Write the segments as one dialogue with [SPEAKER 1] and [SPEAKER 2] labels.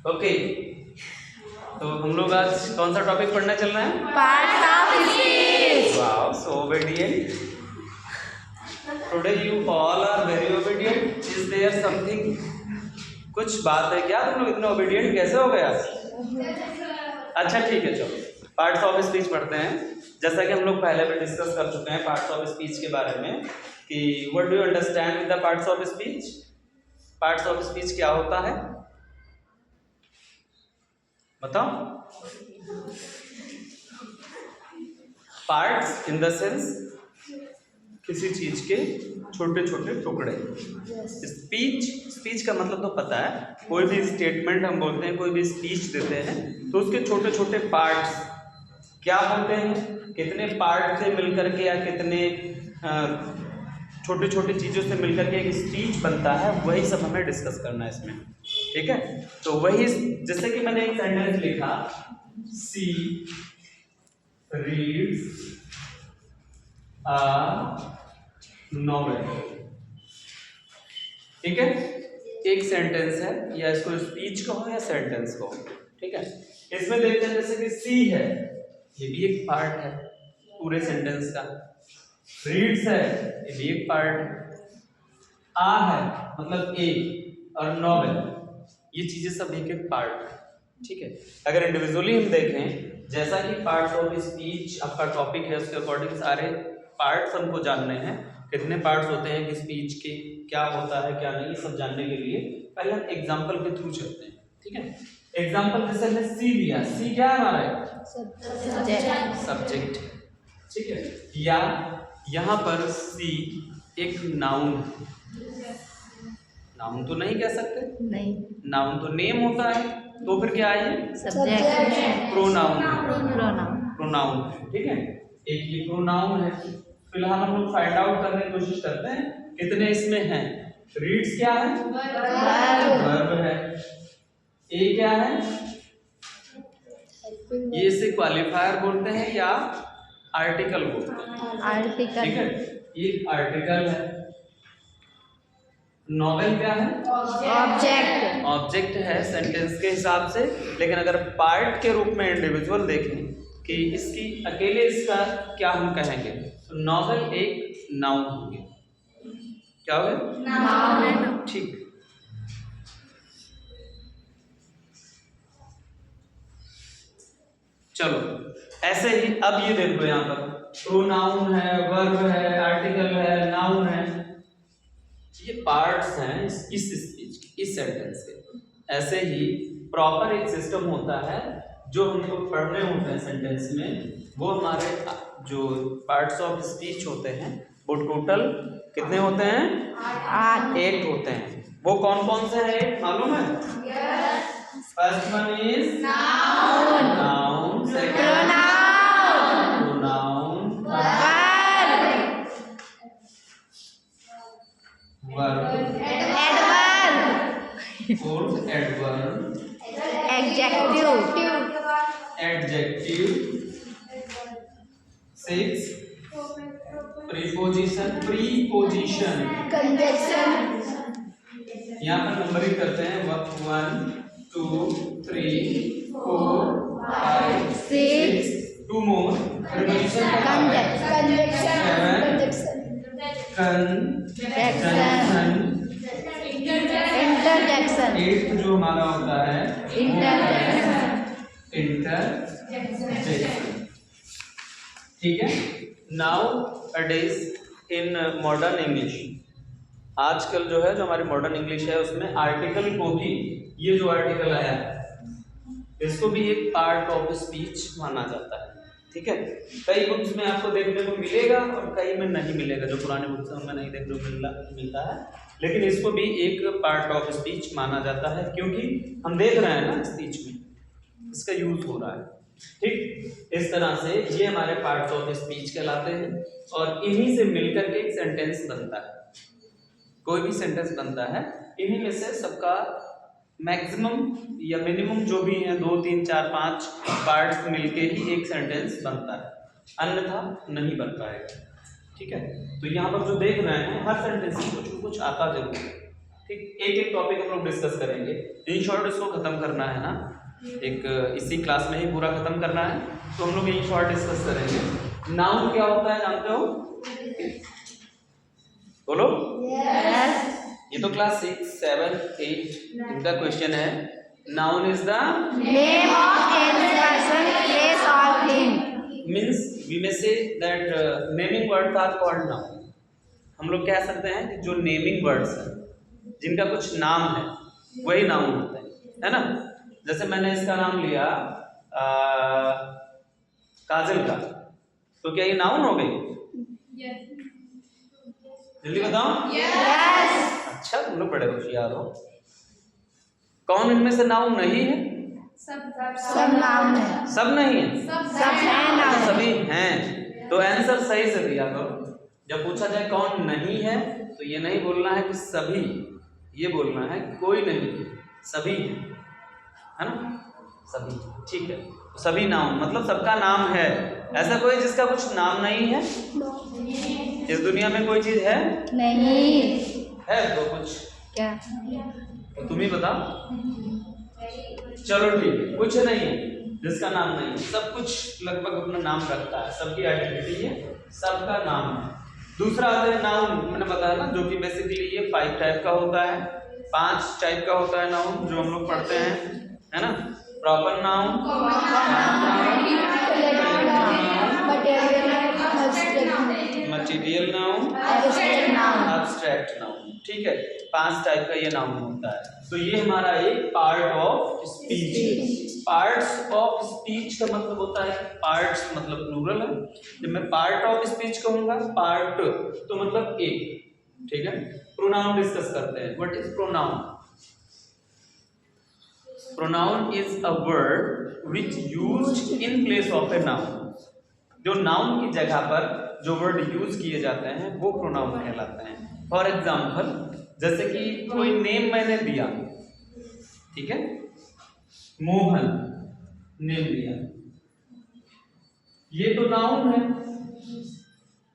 [SPEAKER 1] Okay, तो हम लोग आज कौन सा टॉपिक पढ़ने चल रहे हैं?
[SPEAKER 2] Parts of speech.
[SPEAKER 1] Wow, so obedient. Today you all are very obedient. Is there something, कुछ बात है क्या? तुम लोग इतने ओबीडिएंट कैसे हो गए आज? अच्छा ठीक है, चलो पार्ट्स ऑफ स्पीच पढ़ते हैं। जैसा कि हम लोग पहले भी डिस्कस कर चुके हैं पार्ट्स ऑफ स्पीच के बारे में कि what do you understand with the parts of speech. Parts of speech क्या होता है बताओ? पार्ट्स इन द सेंस किसी चीज के छोटे छोटे टुकड़े। स्पीच का मतलब तो पता है, कोई भी स्टेटमेंट हम बोलते हैं, कोई भी स्पीच देते हैं तो उसके छोटे छोटे पार्ट्स क्या होते हैं, कितने पार्ट से मिलकर के या कितने छोटे छोटे चीज़ों से मिलकर के एक स्पीच बनता है, वही सब हमें डिस्कस करना है इसमें। ठीक है, तो वही जैसे कि मैंने एक सेंटेंस लिखा, सी रीड्स अ नॉवेल। ठीक है, एक सेंटेंस है, या इसको स्पीच कहो या सेंटेंस कहो। ठीक है, इसमें देखते हैं जैसे कि सी है, ये भी एक पार्ट है पूरे सेंटेंस का। रीड्स है, ये भी एक पार्ट है। आ है मतलब ए, और नॉवेल, ये चीजें सब एक एक पार्ट है। ठीक है, अगर इंडिविजुअली हम देखें, जैसा कि पार्ट्स ऑफ स्पीच आपका टॉपिक है, उसके अकॉर्डिंग सारे पार्ट्स हमको जानने हैं, कितने पार्ट्स होते हैं कि स्पीच के, क्या होता है क्या नहीं, ये सब जानने के लिए पहले हम एग्जांपल के थ्रू चलते हैं। ठीक है, एग्जांपल जैसे हमने सी लिया, सी क्या है हमारा? सब्जेक्ट। ठीक है, या यहाँ पर सी एक नाउन। नाउन तो नहीं कह सकते,
[SPEAKER 2] नहीं,
[SPEAKER 1] नाउन तो नेम होता है, तो फिर क्या है ये?
[SPEAKER 2] सब्जेक्ट।
[SPEAKER 1] प्रोनाउन।
[SPEAKER 2] प्रोनाउन।
[SPEAKER 1] ठीक है, एक ये प्रोनाउन है। फिलहाल हम लोग फाइंड आउट करने की कोशिश करते हैं कितने इसमें हैं। रीड्स क्या है? वर्ब है। ए क्या है? ये इसे क्वालिफायर बोलते हैं या आर्टिकल बोलते हैं।
[SPEAKER 2] आर्टिकल।
[SPEAKER 1] ठीक है, ये आर्टिकल है। नॉवेल क्या है?
[SPEAKER 2] ऑब्जेक्ट।
[SPEAKER 1] ऑब्जेक्ट है सेंटेंस के हिसाब से, लेकिन अगर पार्ट के रूप में इंडिविजुअल देखें कि इसकी अकेले इसका क्या हम कहेंगे, तो नॉवेल एक नाउन हो गया। क्या हो गया?
[SPEAKER 2] नाउन।
[SPEAKER 1] ठीक, चलो ऐसे ही अब ये देखो, यहाँ पर प्रोनाउन है, वर्ब है, आर्टिकल है, नाउन है, ये पार्ट्स हैं इस स्पीच के, इस सेंटेंस के। ऐसे ही प्रॉपर एक सिस्टम होता है जो हमको पढ़ने होते हैं सेंटेंस में, वो हमारे जो पार्ट्स ऑफ स्पीच होते हैं वो टोटल कितने होते हैं? 8 होते हैं। वो कौन कौन से हैं मालूम है? First one is noun, second pronoun, verb, fourth adverb, adjective, 6 preposition, यहाँ पर नंबरिंग करते हैं 1 2 3 4 5 6, 2 मोर प्रीपोजिशन,
[SPEAKER 2] इंटरजेक्शन।
[SPEAKER 1] 8 जो हमारा होता है इंटरजेक्शन। ठीक है, नाउ अडेज इन मॉडर्न इंग्लिश, आजकल जो है, जो हमारी मॉडर्न इंग्लिश है, उसमें आर्टिकल को भी, ये जो आर्टिकल आया है इसको भी एक पार्ट ऑफ स्पीच माना जाता है। ठीक है, कई बुक्स में आपको देखने को मिलेगा और कई में नहीं मिलेगा, जो पुराने बुक्स हैं उनमें नहीं देखने को मिलता है, लेकिन इसको भी एक पार्ट ऑफ स्पीच माना जाता है, क्योंकि हम देख रहे हैं ना स्पीच में इसका यूज हो रहा है। ठीक, इस तरह से ये हमारे पार्ट्स ऑफ स्पीच कहलाते हैं, और इन्हीं से मिलकर के एक सेंटेंस बनता है। कोई भी सेंटेंस बनता है, इन्हीं में से सबका मैक्सिमम या मिनिमम जो भी है 2 3 4 5 पार्ट्स मिलके ही एक सेंटेंस बनता है, अन्यथा नहीं बन पाएगा। ठीक है, तो यहाँ पर जो देख रहे हैं हर सेंटेंस में कुछ न कुछ आता जरूर है। ठीक, एक एक टॉपिक हम लोग डिस्कस करेंगे। इन शॉर्ट इसको खत्म करना है ना, एक इसी क्लास में ही पूरा खत्म करना है, तो हम लोग इन शॉर्ट डिस्कस करेंगे। नाउन क्या होता है जानते हो? बोलो।
[SPEAKER 2] Yes.
[SPEAKER 1] ये तो क्लास 6, 7, 8 इनका क्वेश्चन है। Noun is the
[SPEAKER 2] Name of any person, place or thing.
[SPEAKER 1] Means we may say that naming words are called noun. हम लोग कह सकते हैं कि जो नेमिंग वर्ड्स हैं, जिनका कुछ नाम है, वही नाउन होते हैं, है ना। जैसे मैंने इसका नाम लिया काजल का, तो क्या ये नाउन हो गई? जल्दी बताओ।
[SPEAKER 2] Yes.
[SPEAKER 1] अच्छा, तुम लोग बड़े होशियार हो। कौन इनमें से नाउन नहीं है?
[SPEAKER 2] सब नाउन है।
[SPEAKER 1] सब नहीं है,
[SPEAKER 2] सब है नाउन।
[SPEAKER 1] सभी हैं। तो आंसर सही से दिया करो। जब पूछा जाए कौन नहीं है, तो ये नहीं बोलना है कि सभी, ये बोलना है कोई नहीं, सभी है ना, सभी। ठीक है, तो सभी नाउन मतलब सबका नाम है। ऐसा कोई जिसका कुछ नाम नहीं है? इस दुनिया में कोई चीज है?
[SPEAKER 2] नहीं
[SPEAKER 1] है तो कुछ,
[SPEAKER 2] क्या?
[SPEAKER 1] तो तुम ही बताओ। चलो ठीक है, कुछ नहीं है जिसका नाम नहीं है। सब कुछ लगभग अपना नाम रखता है, सबकी आइडेंटिटी है, सबका नाम है। दूसरा आता है नाउन, मैंने बताया ना, जो कि बेसिकली ये 5 टाइप का होता है, 5 टाइप का होता है नाउन जो हम लोग पढ़ते हैं, है ना। Proper noun, material noun, abstract noun. ठीक है, 5 टाइप का ये नाउन होता है। तो ये हमारा एक पार्ट ऑफ स्पीच है। पार्ट्स ऑफ स्पीच का मतलब होता है, पार्ट्स मतलब प्लूरल है। जब मैं पार्ट ऑफ स्पीच कहूंगा, पार्ट तो मतलब एक, ठीक है। प्रोनाउन डिस्कस करते हैं। What is pronoun? Pronoun is a word which used in place of a noun. जो नाउन की जगह पर जो वर्ड यूज किए जाते हैं वो प्रोनाउन कहलाते हैं। फॉर एग्जाम्पल, जैसे कि कोई नेम मैंने दिया, ठीक है, मोहन नेम दिया, ये तो नाउन है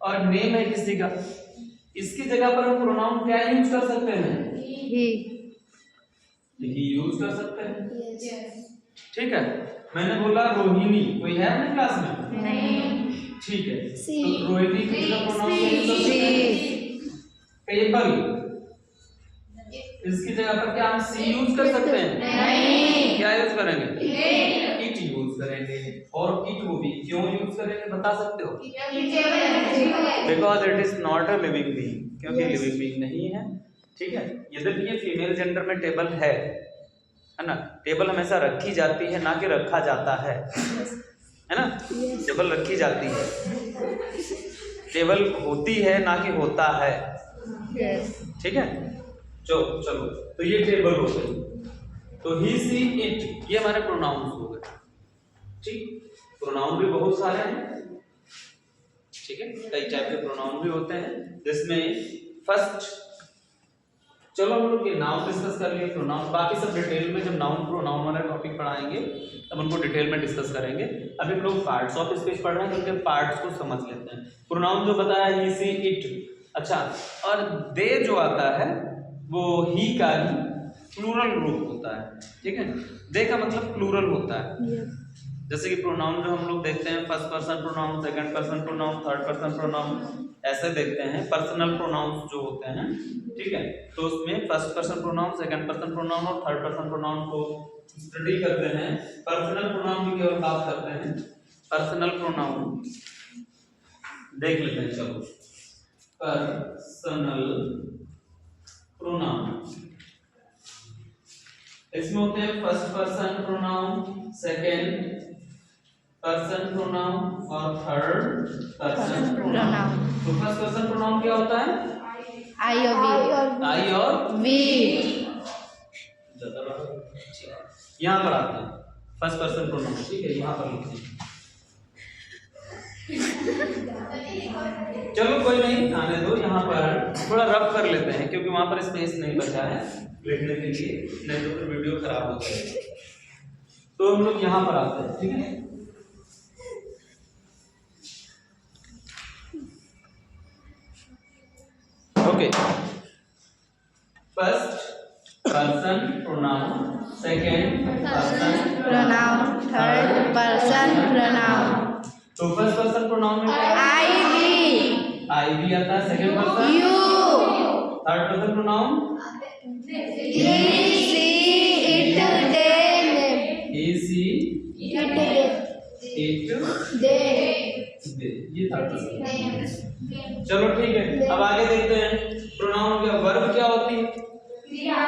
[SPEAKER 1] और नेम है किसी का। इसकी जगह पर हम प्रोनाउन क्या यूज कर सकते हैं? ही यूज कर सकते हैं। ठीक है, मैंने बोला रोहिणी, कोई है अपने क्लास में?
[SPEAKER 2] नहीं।
[SPEAKER 1] ठीक है, तो रोहिणी की जगह प्रोनाउन क्या यूज कर सकते हैं? टेबल, इसकी जगह पर क्या हम सी यूज कर सकते हैं?
[SPEAKER 2] नहीं।
[SPEAKER 1] क्या यूज करेंगे? इट यूज करेंगे। और इट वो भी क्यों यूज करेंगे बता सकते हो? Because it is not a living being, क्योंकि लिविंग बीइंग नहीं है। ठीक है, यद्यपि ये फीमेल जेंडर में टेबल है ना। टेबल हमेशा रखी जाती है, ना कि रखा जाता है ना। टेबल रखी जाती है, टेबल होती है ना कि होता है। ठीक है, चलो तो ये टेबल हो गई। तो ही सी इट ये हमारे प्रोनाउंस हो गए। ठीक, प्रोनाउन भी बहुत सारे हैं, ठीक है, कई टाइप के प्रोनाउन भी होते हैं, जिसमें फर्स्ट, चलो हम लोग ये नाउन डिस्कस कर लिए, प्रोनाउन, बाकी सब डिटेल में जब नाउन प्रोनाउन वाला टॉपिक पढ़ाएंगे तब उनको डिटेल में डिस्कस करेंगे। अभी हम लोग पार्ट्स ऑफ स्पीच पढ़ रहे हैं, तो उनके पार्ट्स को समझ लेते हैं। प्रोनाउन जो बताया ही सी इट, अच्छा, और दे जो आता है वो ही का ही प्लूरल रूप होता है। ठीक है, दे का मतलब प्लूरल होता है। जैसे कि प्रोनाउन जो हम लोग देखते हैं, first person pronoun, second person pronoun, third person pronoun, ऐसे देखते हैं। पर्सनल प्रोनाउंस जो होते हैं, ठीक है, तो उसमें first person pronoun, second person pronoun और थर्ड पर्सन प्रोनाउन को स्टडी करते हैं। पर्सनल प्रोनाउन की केवल बात करते हैं। पर्सनल प्रोनाउन देख लेते हैं, चलो। पर्सनल प्रोनाउन इसमें होते हैं first person pronoun, second person pronoun और थर्ड पर्सन प्रोनाउन। तो फर्स्ट पर्सन प्रोनाउन क्या होता है?
[SPEAKER 2] आई और वी।
[SPEAKER 1] यहाँ पर आते हैं फर्स्ट पर्सन प्रोनाउन, ठीक है, यहाँ पर लिखते हैं। चलो कोई नहीं, आने दो, यहाँ पर थोड़ा रफ कर लेते हैं क्योंकि वहां पर स्पेस नहीं बचा है लिखने के लिए, नहीं तो फिर वीडियो खराब हो जाएगी। तो हम लोग यहाँ पर आते हैं, ठीक है। Okay, first person pronoun, second person
[SPEAKER 2] pronoun, third person pronoun.
[SPEAKER 1] तो फर्स्ट पर्सन प्रोनाउन में
[SPEAKER 2] I,
[SPEAKER 1] आई भी आता है, second person,
[SPEAKER 2] you,
[SPEAKER 1] third person pronoun
[SPEAKER 2] he, she, it, they,
[SPEAKER 1] he, she,
[SPEAKER 2] it,
[SPEAKER 1] it,
[SPEAKER 2] they.
[SPEAKER 1] They, ये third person. चलो ठीक है, अब आगे देखते हैं प्रोनाउन क्या, वर्ब क्या होती है।
[SPEAKER 2] क्रिया।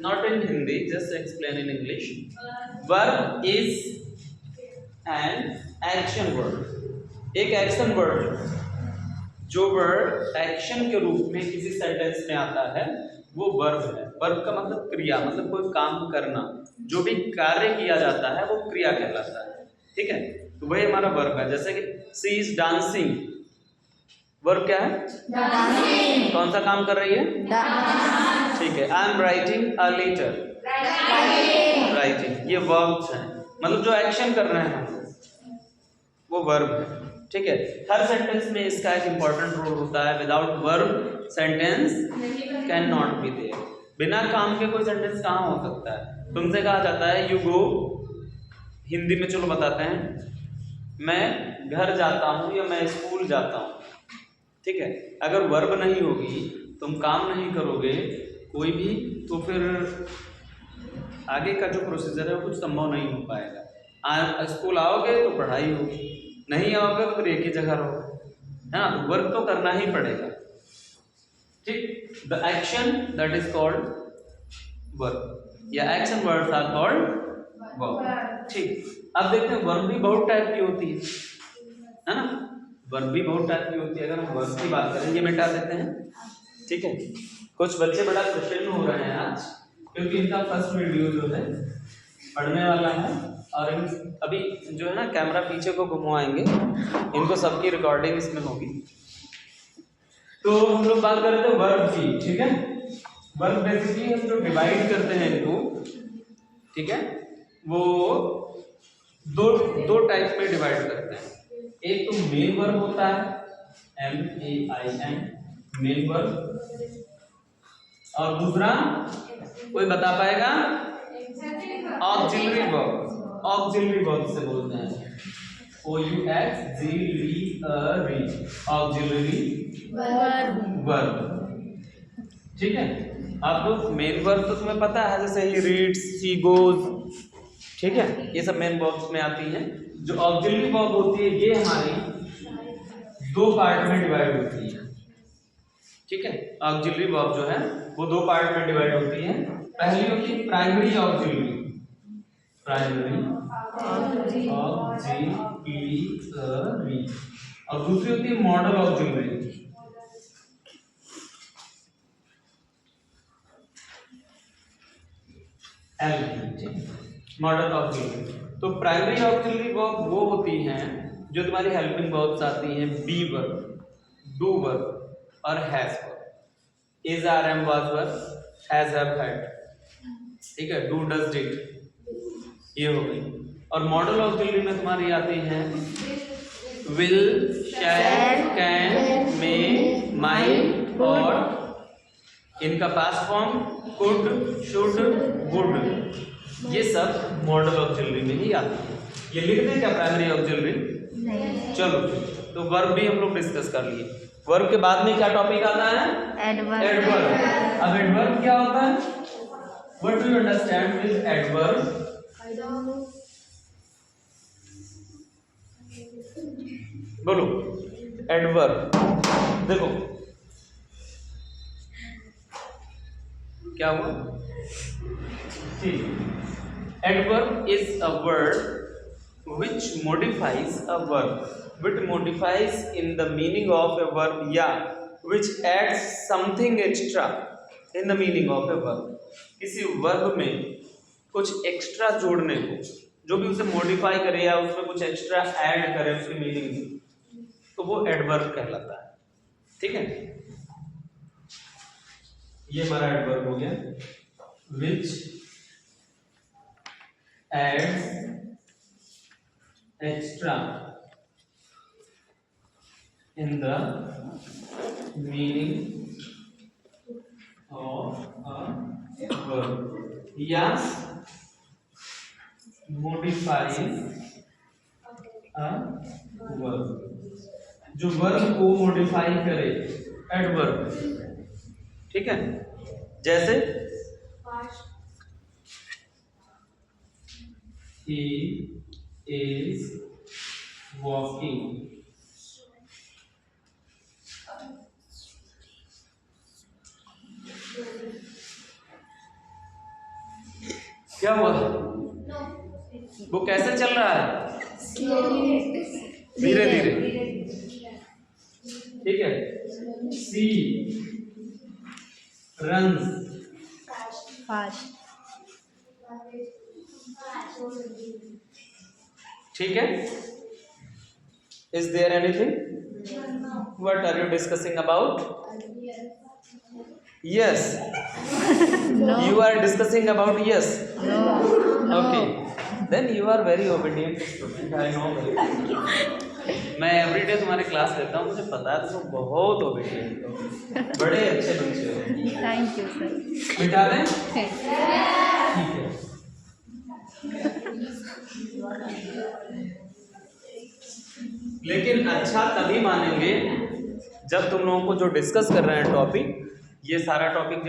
[SPEAKER 1] Not in Hindi, just explain in English. Verb is an action word. एक एक्शन वर्ड, जो वर्ड एक्शन के रूप में किसी सेंटेंस में आता है वो वर्ब है। वर्ब का मतलब क्रिया, मतलब कोई काम करना, जो भी कार्य किया जाता है वो क्रिया कहलाता है। ठीक है, तो वही हमारा वर्ब है। जैसे कि सी इज डांसिंग, वर्ब क्या है?
[SPEAKER 2] Dancing.
[SPEAKER 1] कौन सा काम कर रही है?
[SPEAKER 2] Dance.
[SPEAKER 1] ठीक है। I am writing a letter,
[SPEAKER 2] Writing.
[SPEAKER 1] Writing, ये वर्ब्स हैं, मतलब जो एक्शन कर रहे हैं वो वर्ब है। ठीक है, हर सेंटेंस में इसका एक इंपॉर्टेंट रोल होता है। Without verb sentence can not be there. बिना काम के कोई सेंटेंस कहाँ हो सकता है? तुमसे कहा जाता है यू गो, हिंदी में चलो बताते हैं, मैं घर जाता हूँ या मैं स्कूल जाता हूँ। ठीक है, अगर वर्ब नहीं होगी, तुम काम नहीं करोगे कोई भी, तो फिर आगे का जो प्रोसीजर है वो कुछ संभव नहीं हो पाएगा। स्कूल आओगे तो पढ़ाई होगी, नहीं आओगे तो फिर एक ही जगह रहोगे, है ना। तो वर्क तो करना ही पड़ेगा। ठीक, the action that is called work, या action words are called verb. ठीक, अब देखते हैं वर्ब भी बहुत टाइप की होती है ना। वर्ब भी बहुत टाइप की होती है। अगर हम वर्ब की बात करें, ये मिटा देते हैं। ठीक है, कुछ बच्चे बड़ा प्रसन्न हो रहे हैं आज, क्योंकि इनका फर्स्ट वीडियो जो है पढ़ने वाला है, और अभी जो है ना कैमरा पीछे को घुमाएंगे, इनको सबकी रिकॉर्डिंग इसमें होगी। तो हम लोग बात कर रहे थे वर्ब की। ठीक है, वर्ब बेसिकली हम जो डिवाइड करते हैं इनको, ठीक है, वो दो टाइप में डिवाइड करते हैं। एक तो मेन वर्ब होता है, MAIN, मेन वर्ब, और दूसरा कोई बता पाएगा? Auxiliary verb. ऑक्सिलरी वर्ब से बोलते हैं OUXILLERY, ऑक्सिलरी वर्ब। ठीक है, आपको मेन वर्ब तो तुम्हें पता है, जैसे ही रीड्स, सी गोज, ठीक है, ये सब मेन वर्ब्स में आती हैं। जो ऑक्सिलरी वर्ब होती है ये हमारी दो पार्ट में डिवाइड होती है। ठीक है, ऑक्सिलरी वर्ब जो है वो दो पार्ट में डिवाइड होती है। पहली होती है प्राइमरी ऑक्सिलरी, प्राइमरी ऑक्सिलरी, और दूसरी होती है मॉडल ऑक्सिलरी। Modal auxiliary. तो प्राइमरी ऑक्सिलरी वर्ब वो होती हैं जो तुम्हारी हेल्पिंग वर्ब्स आती हैं, बी वर्ब, डू वर्ब और has verb. Is, are, am, was verb, has, have, had. ठीक है, डू, डज, डिड, ये हो गई। और मॉडल ऑक्सिलरी में तुम्हारी आती हैं will, shall, can, may, might, और इनका past form could, should, would, ये सब मॉडल ऑक्सिलरी में ही आती है। ये लिख दें क्या प्राइमरी ऑक्सिलरी? चलो, तो वर्ब भी हम लोग डिस्कस कर लिए। वर्ब के बाद में क्या टॉपिक आता है? एडवर्ब। अब एडवर्ब क्या होता है? What do you understand with adverb? बोलो एडवर्ब। देखो क्या हुआ? Adverb is a word which modifies a verb, which modifies in the meaning of a verb, yeah, which adds something extra in the meaning of a verb. किसी verb में कुछ extra जोड़ने को, जो भी उसे मॉडिफाई करे या उसमें कुछ एक्स्ट्रा ऐड करे उसके मीनिंग में, तो वो एडवर्ब कहलाता है। ठीक है, ये हमारा एडवर्ब हो गया, which adds extra in the meaning of a verb या मॉडिफाइंग अ वर्ब, जो वर्ब को मॉडिफाई करे, एडवर्ब, ठीक है। जैसे he is walking, क्या हुआ, वो कैसे चल रहा है, धीरे धीरे, ठीक है। सी runs
[SPEAKER 2] fast,
[SPEAKER 1] ठीक है। Is there anything, what are you discussing about, yes
[SPEAKER 2] no,
[SPEAKER 1] you are discussing about yes,
[SPEAKER 2] no,
[SPEAKER 1] okay, then you are very obedient student, I know very well. मैं एवरीडे तुम्हारे क्लास लेता हूँ, मुझे पता है तुम बहुत ओबीडियंट हो, बड़े अच्छे बच्चे हो।
[SPEAKER 2] Thank you sir.
[SPEAKER 1] मिटा दें, ठीक है। लेकिन अच्छा तभी मानेंगे जब तुम लोगों को जो डिस्कस कर रहे हैं टॉपिक, ये सारा टॉपिक जब